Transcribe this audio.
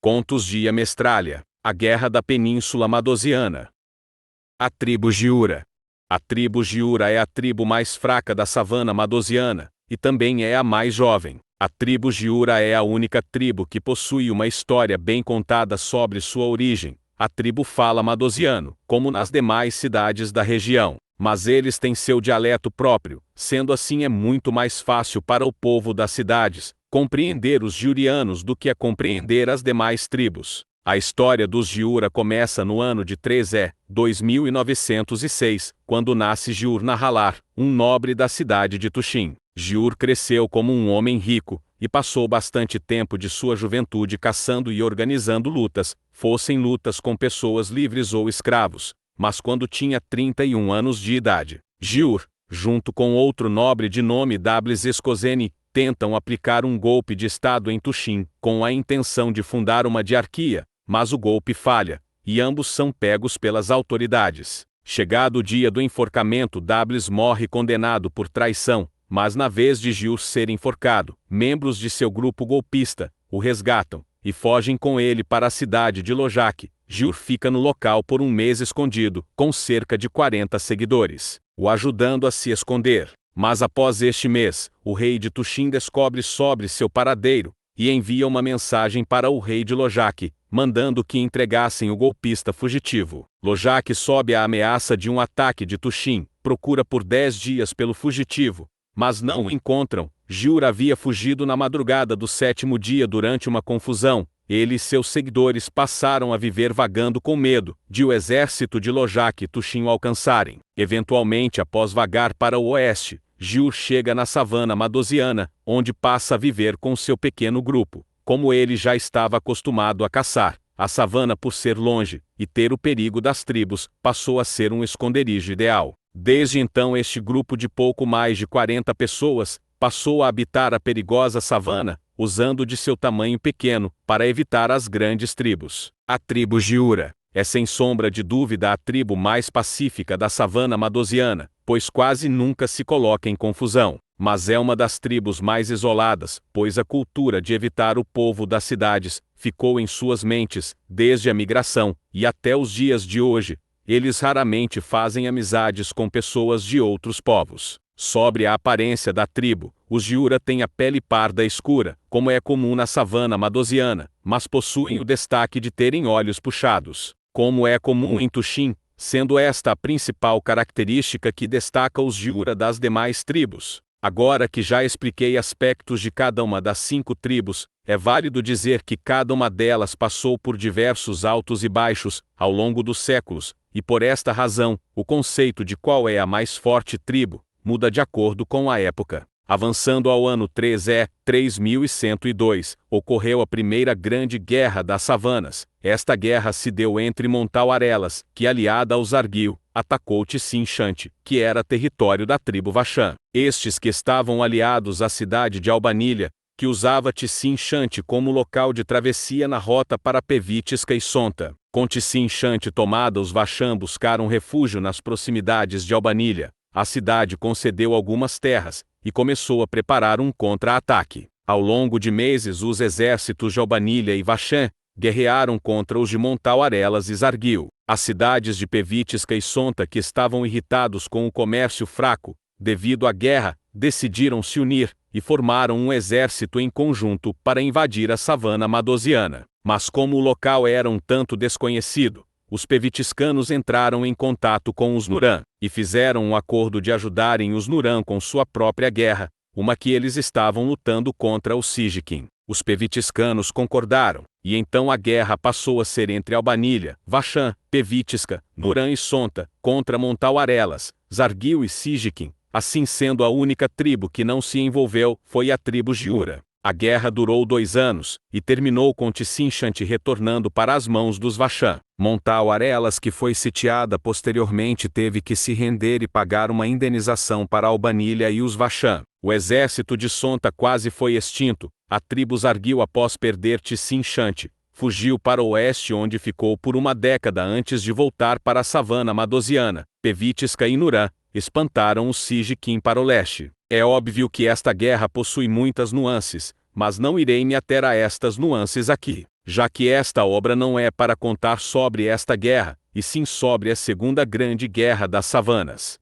Contos de Iamestralha, a Guerra da Península Madosiana. A tribo Giura. A tribo Giura é a tribo mais fraca da savana madosiana, e também é a mais jovem. A tribo Giura é a única tribo que possui uma história bem contada sobre sua origem. A tribo fala madosiano, como nas demais cidades da região, mas eles têm seu dialeto próprio, sendo assim é muito mais fácil para o povo das cidades compreender os giurianos do que a compreender as demais tribos. A história dos Giura começa no ano de 2906, quando nasce Giur Nahalar, um nobre da cidade de Tuxim. Giur cresceu como um homem rico, e passou bastante tempo de sua juventude caçando e organizando lutas, fossem lutas com pessoas livres ou escravos. Mas quando tinha 31 anos de idade, Giur, junto com outro nobre de nome Dables Escozene, tentam aplicar um golpe de estado em Tuxim, com a intenção de fundar uma diarquia, mas o golpe falha, e ambos são pegos pelas autoridades. Chegado o dia do enforcamento, Dables morre condenado por traição, mas na vez de Giur ser enforcado, membros de seu grupo golpista o resgatam, e fogem com ele para a cidade de Lojac. Giur fica no local por um mês escondido, com cerca de 40 seguidores, o ajudando a se esconder. Mas após este mês, o rei de Tuxim descobre sobre seu paradeiro, e envia uma mensagem para o rei de Lojac, mandando que entregassem o golpista fugitivo. Lojac sob a ameaça de um ataque de Tuxim, procura por 10 dias pelo fugitivo, mas não o encontram. Giur havia fugido na madrugada do 7º dia durante uma confusão. Ele e seus seguidores passaram a viver vagando com medo de o exército de Lojac e Tuxim o alcançarem. Eventualmente, após vagar para o oeste, Giur chega na savana madosiana, onde passa a viver com seu pequeno grupo. Como ele já estava acostumado a caçar, a savana, por ser longe e ter o perigo das tribos, passou a ser um esconderijo ideal. Desde então, este grupo de pouco mais de 40 pessoas passou a habitar a perigosa savana, usando de seu tamanho pequeno para evitar as grandes tribos. A tribo Giura é sem sombra de dúvida a tribo mais pacífica da savana madosiana, pois quase nunca se coloca em confusão, mas é uma das tribos mais isoladas, pois a cultura de evitar o povo das cidades ficou em suas mentes desde a migração, e até os dias de hoje, eles raramente fazem amizades com pessoas de outros povos. Sobre a aparência da tribo, os Giura têm a pele parda escura, como é comum na savana madosiana, mas possuem o destaque de terem olhos puxados, como é comum em Tuxim, sendo esta a principal característica que destaca os Giura das demais tribos. Agora que já expliquei aspectos de cada uma das 5 tribos, é válido dizer que cada uma delas passou por diversos altos e baixos ao longo dos séculos, e por esta razão, o conceito de qual é a mais forte tribo muda de acordo com a época. Avançando ao ano 3102, ocorreu a primeira grande guerra das savanas. Esta guerra se deu entre Montauarelas, que aliada aos Argil, atacou Tissim-Chante, que era território da tribo Vachã. Estes que estavam aliados à cidade de Albanilha, que usava Tissim-Chante como local de travessia na rota para Pevítisca e Sonta. Com Tissim-Chante tomada, os Vachã buscaram refúgio nas proximidades de Albanilha. A cidade concedeu algumas terras, e começou a preparar um contra-ataque. Ao longo de meses, os exércitos de Albanilha e Vachã guerrearam contra os de Montauarelas e Zargil. As cidades de Pevítisca e Sonta, que estavam irritados com o comércio fraco devido à guerra, decidiram se unir e formaram um exército em conjunto para invadir a savana madosiana. Mas como o local era um tanto desconhecido, os pevitiscanos entraram em contato com os Nurã, e fizeram um acordo de ajudarem os Nurã com sua própria guerra, uma que eles estavam lutando contra os Sijiquim. Os pevitiscanos concordaram, e então a guerra passou a ser entre Albanilha, Vachã, Pevítisca, Nurã e Sonta, contra Montauarelas, Zargil e Sijiquim. Assim, sendo a única tribo que não se envolveu, foi a tribo Giura. A guerra durou 2 anos, e terminou com Tissim-Chante retornando para as mãos dos Vachã. Montauarelas, que foi sitiada posteriormente, teve que se render e pagar uma indenização para Albanilha e os Vachã. O exército de Sonta quase foi extinto. A tribo Zargil, após perder Tissim-Chante, fugiu para o oeste, onde ficou por uma década antes de voltar para a savana madosiana. Pevítisca e Nurã espantaram os Sijiquim para o leste. É óbvio que esta guerra possui muitas nuances, mas não irei me ater a estas nuances aqui. já que esta obra não é para contar sobre esta guerra, e sim sobre a Segunda Grande Guerra das Savanas.